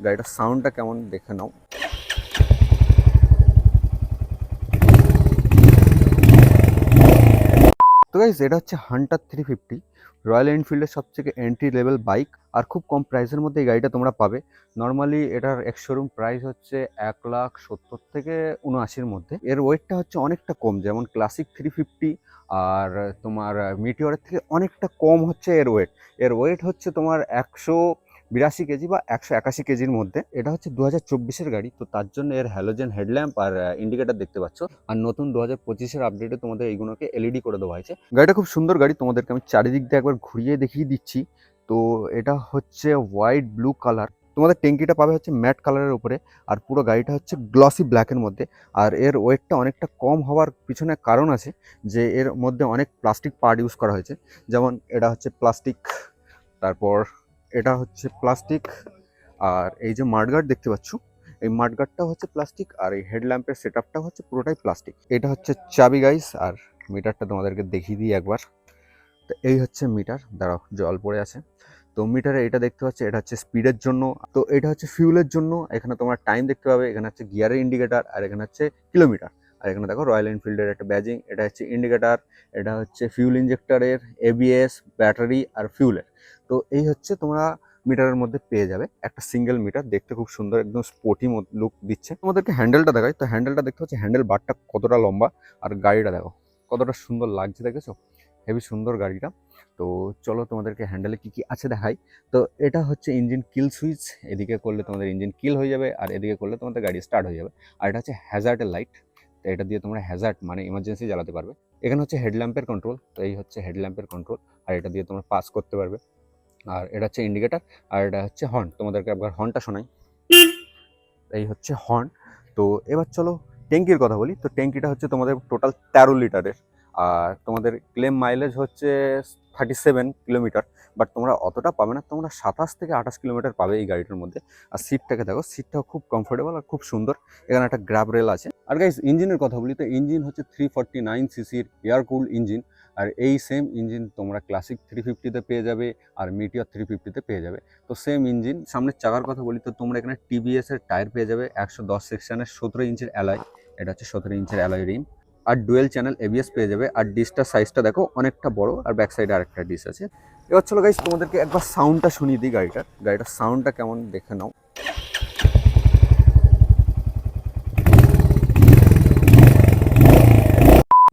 গাড়িটার সাউন্ডটা কেমন দেখে নাও। তো গাইস, এটা হচ্ছে হান্টার 350, রয়্যাল এনফিল্ডের সবথেকে এন্ট্রি লেভেল বাইক। আর খুব কম প্রাইসের মধ্যে এই গাড়িটা তোমরা পাবে। নর্মালি এটার এক্স শোরুম প্রাইস হচ্ছে 1,70,000 থেকে 79-র মধ্যে। এর ওয়েটটা হচ্ছে অনেকটা কম, যেমন ক্লাসিক 350 আর তোমার মিটিওরের থেকে অনেকটা কম হচ্ছে এর ওয়েট। এর ওয়েট হচ্ছে তোমার 182 কেজি বা 181 কেজির মধ্যে। এটা হচ্ছে 2024-এর গাড়ি, তো তার জন্য এর হ্যালোজেন হেডল্যাম্প আর ইন্ডিকেটার দেখতে পাচ্ছ। আর নতুন 2025-এর আপডেটে তোমাদের এইগুলোকে এলইডি করে দেওয়া হয়েছে। গাড়িটা খুব সুন্দর গাড়ি, তোমাদেরকে আমি চারিদিক দিয়ে একবার ঘুরিয়ে দেখিয়ে দিচ্ছি। তো এটা হচ্ছে হোয়াইট ব্লু কালার। তোমাদের ট্যাঙ্কিটা পাবে হচ্ছে ম্যাট কালারের উপরে, আর পুরো গাড়িটা হচ্ছে গ্লসি ব্ল্যাকের মধ্যে। আর এর ওয়েটটা অনেকটা কম হওয়ার পিছনে কারণ আছে, যে এর মধ্যে অনেক প্লাস্টিক পার্ট ইউজ করা হয়েছে। যেমন এটা হচ্ছে প্লাস্টিক, তারপর এটা হচ্ছে প্লাস্টিক, আর এই যে মাডগার্ড দেখতে পাচ্ছ, এই মাডগার্ডটা হচ্ছে প্লাস্টিক, আর এই হেডল্যাম্পের সেট আপটা হচ্ছে পুরোটাই প্লাস্টিক। এটা হচ্ছে চাবি গাইস, আর মিটারটা তোমাদেরকে দেখিয়ে দিই একবার। তো এই হচ্ছে মিটার, দাঁড়াও জল পড়ে আছে। তো মিটারে এটা দেখতে পাচ্ছ, এটা হচ্ছে স্পিডের জন্য। তো এটা হচ্ছে ফিউলের জন্য। এখানে তোমরা টাইম দেখতে পাবে, এখানে হচ্ছে গিয়ারের ইন্ডিকেটার, আর এখানে হচ্ছে কিলোমিটার। আর এখানে দেখো রয়্যাল এনফিল্ডের একটা ব্যাজিং, এটা হচ্ছে ইন্ডিকেটার, এটা হচ্ছে ফিউল ইঞ্জেক্টরের, এবিএস, ব্যাটারি আর ফিউলের। তো এই হচ্ছে তোমরা মিটারের মধ্যে পেয়ে যাবে। একটা সিঙ্গেল মিটার, দেখতে খুব সুন্দর, একদম স্পোর্টি লুক দিচ্ছে। তোমাদেরকে হ্যান্ডেলটা দেখাই। তো হ্যান্ডেলটা দেখতে পাচ্ছি, হ্যান্ডেল বারটা কতটা লম্বা, আর গাড়িটা দেখো কতটা সুন্দর লাগছে, দেখেছো? হেবি সুন্দর গাড়িটা। তো চলো তোমাদেরকে হ্যান্ডেলে কি কি আছে দেখাই। তো এটা হচ্ছে ইঞ্জিন কিল সুইচ, এদিকে করলে তোমাদের ইঞ্জিন কিল হয়ে যাবে, আর এদিকে করলে তোমাদের গাড়ি স্টার্ট হয়ে যাবে। আর এটা হচ্ছে হ্যাজার্ডের লাইট, তো এটা দিয়ে তোমরা হ্যাজার্ড মানে ইমার্জেন্সি জ্বালাতে পারবে। এখানে হচ্ছে হেডল্যাম্পের কন্ট্রোল, তো এই হচ্ছে হেডল্যাম্পের কন্ট্রোল, আর এটা দিয়ে তোমরা পাস করতে পারবে। আর এটা হচ্ছে ইন্ডিকেটার, আর এটা হচ্ছে হর্ন। তোমাদেরকে একবার হর্নটা শোনাই, এই হচ্ছে হর্ন। তো এবার চলো ট্যাঙ্কির কথা বলি। তো ট্যাঙ্কিটা হচ্ছে তোমাদের টোটাল 13 লিটারের, আর তোমাদের ক্লেম মাইলেজ হচ্ছে 37 কিলোমিটার। বাট তোমরা অতটা পাবে না, তোমরা 27 থেকে 28 কিলোমিটার পাবে এই গাড়িটার মধ্যে। আর সিটটাকে দেখো, সিটটাও খুব কমফোর্টেবল আর খুব সুন্দর। এখানে একটা গ্র্যাব রেল আছে। আর গাইস, ইঞ্জিনের কথা বলি, তো ইঞ্জিন হচ্ছে 349 সিসির এয়ার কুলড ইঞ্জিন। আর এই সেম ইঞ্জিন তোমরা ক্লাসিক 350-তে পেয়ে যাবে, আর মিটিওর 350-তে পেয়ে যাবে। তো সেম ইঞ্জিন। সামনের চাকার কথা বলি, তো তোমরা এখানে টিভিএস এর টায়ার পেয়ে যাবে 110 সেকশনের 17 ইঞ্চের অ্যালয়। এটা হচ্ছে 17 ইঞ্চের অ্যালয় রিম। আর ডুয়েল চ্যানেল এবিএস পেয়ে যাবে। আর ডিসটার সাইজটা দেখো অনেকটা বড়, আর ব্যাক সাইডে আরেকটা ডিস আছে। এবার চলো গাইস, তোমাদেরকে একবার সাউন্ডটা শুনিয়ে দিই গাড়িটার সাউন্ডটা কেমন দেখে নাও।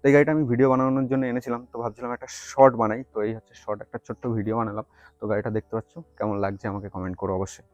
তো এই গাড়িটা আমি ভিডিও বানানোর জন্য এনেছিলাম, তো ভাবছিলাম একটা শর্ট বানাই। তো এই হচ্ছে শর্ট, একটা ছোট্ট ভিডিও বানালাম। তো গাড়িটা দেখতে পাচ্ছ, কেমন লাগছে আমাকে কমেন্ট করো অবশ্যই।